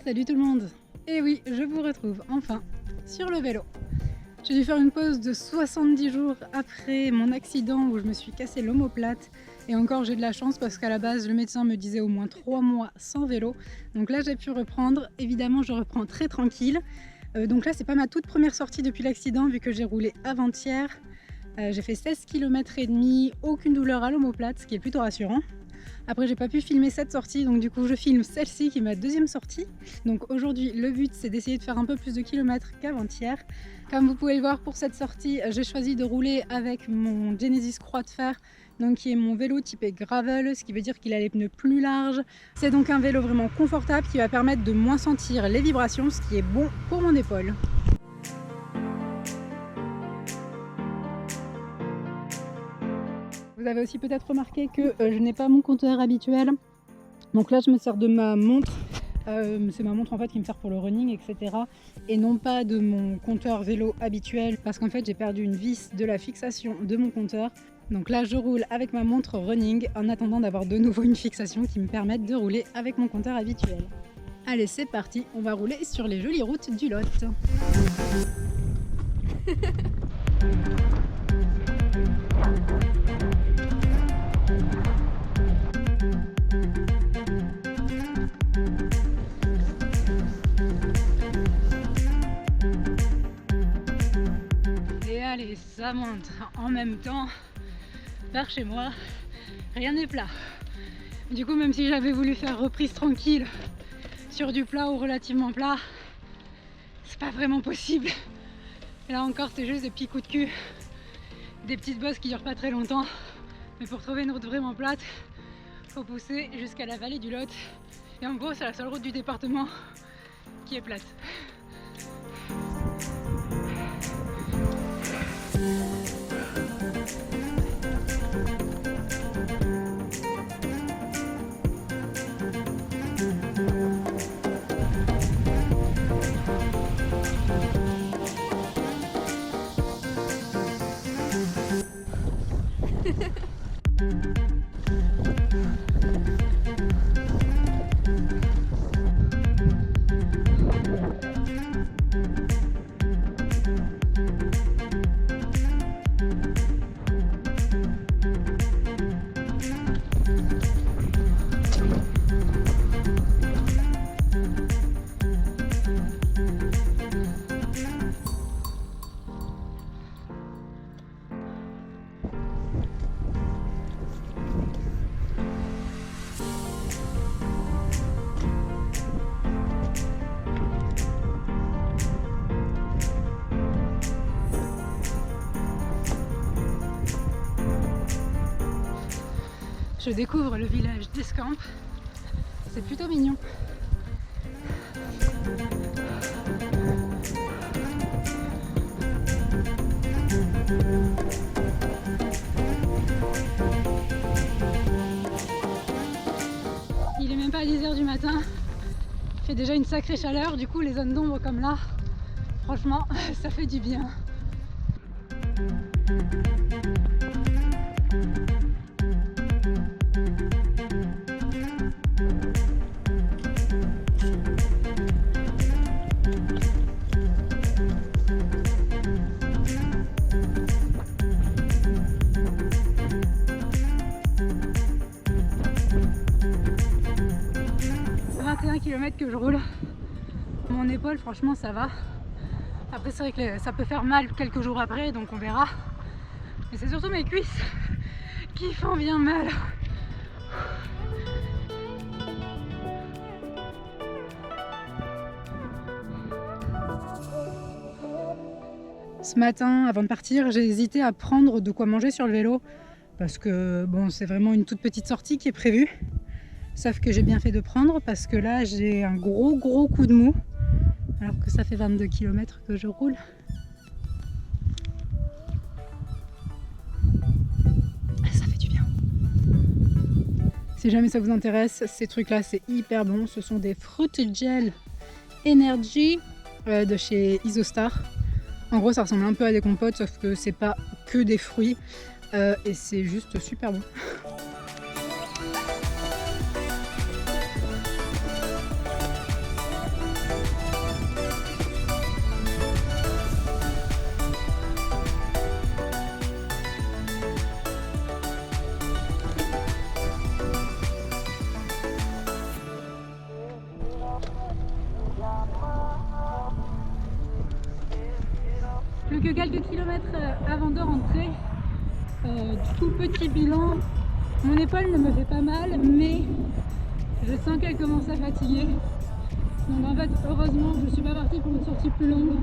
Salut tout le monde. Et oui, je vous retrouve enfin sur le vélo. J'ai dû faire une pause de 70 jours après mon accident où je me suis cassé l'omoplate. Et encore j'ai de la chance parce qu'à la base le médecin me disait au moins 3 mois sans vélo. Donc là j'ai pu reprendre. Évidemment je reprends très tranquille. Donc là c'est pas ma toute première sortie depuis l'accident vu que j'ai roulé avant-hier. J'ai fait 16 km et demi, aucune douleur à l'omoplate, ce qui est plutôt rassurant. Après j'ai pas pu filmer cette sortie, donc du coup je filme celle-ci qui est ma deuxième sortie. Donc aujourd'hui le but c'est d'essayer de faire un peu plus de kilomètres qu'avant-hier. Comme vous pouvez le voir pour cette sortie, j'ai choisi de rouler avec mon Genesis Croix de Fer, donc qui est mon vélo typé gravel, ce qui veut dire qu'il a les pneus plus larges. C'est donc un vélo vraiment confortable qui va permettre de moins sentir les vibrations, ce qui est bon pour mon épaule. Vous avez aussi peut-être remarqué que je n'ai pas mon compteur habituel. Donc là je me sers de ma montre. C'est ma montre en fait qui me sert pour le running, etc. Et non pas de mon compteur vélo habituel parce qu'en fait j'ai perdu une vis de la fixation de mon compteur. Donc là je roule avec ma montre running en attendant d'avoir de nouveau une fixation qui me permette de rouler avec mon compteur habituel. Allez c'est parti, on va rouler sur les jolies routes du Lot. Allez, ça monte en même temps vers chez moi, rien n'est plat. Du coup, même si j'avais voulu faire reprise tranquille sur du plat ou relativement plat, c'est pas vraiment possible. Et là encore, c'est juste des petits coups de cul, des petites bosses qui durent pas très longtemps. Mais pour trouver une route vraiment plate, faut pousser jusqu'à la vallée du Lot. Et en gros, c'est la seule route du département qui est plate. Je découvre le village d'Escamps, c'est plutôt mignon. Il est même pas 10 h du matin, il fait déjà une sacrée chaleur, du coup les zones d'ombre comme là, franchement ça fait du bien. Que je roule, mon épaule franchement ça va. Après c'est vrai que ça peut faire mal quelques jours après, donc on verra, mais c'est surtout mes cuisses qui font bien mal. Ce matin avant de partir j'ai hésité à prendre de quoi manger sur le vélo parce que bon c'est vraiment une toute petite sortie qui est prévue. Sauf que j'ai bien fait de prendre parce que là j'ai un gros coup de mou alors que ça fait 22 km que je roule. Ça fait du bien. Si jamais ça vous intéresse, ces trucs là c'est hyper bon. Ce sont des Fruit Gel Energy de chez Isostar. En gros ça ressemble un peu à des compotes sauf que c'est pas que des fruits et c'est juste super bon. Plus que quelques kilomètres avant de rentrer. Du coup, petit bilan, mon épaule ne me fait pas mal, mais je sens qu'elle commence à fatiguer. Donc en fait, heureusement, je ne suis pas partie pour une sortie plus longue.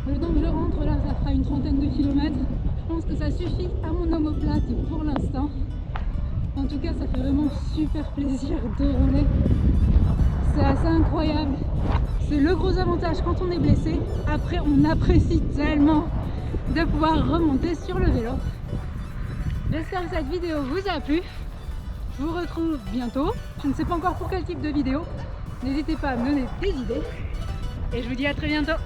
Le temps que je rentre, là, ça fera une trentaine de kilomètres. Je pense que ça suffit à mon omoplate pour l'instant. En tout cas, ça fait vraiment super plaisir de rouler. C'est assez incroyable. C'est le gros avantage quand on est blessé. Après, on apprécie tellement de pouvoir remonter sur le vélo. J'espère que cette vidéo vous a plu. Je vous retrouve bientôt. Je ne sais pas encore pour quel type de vidéo. N'hésitez pas à me donner des idées. Et je vous dis à très bientôt.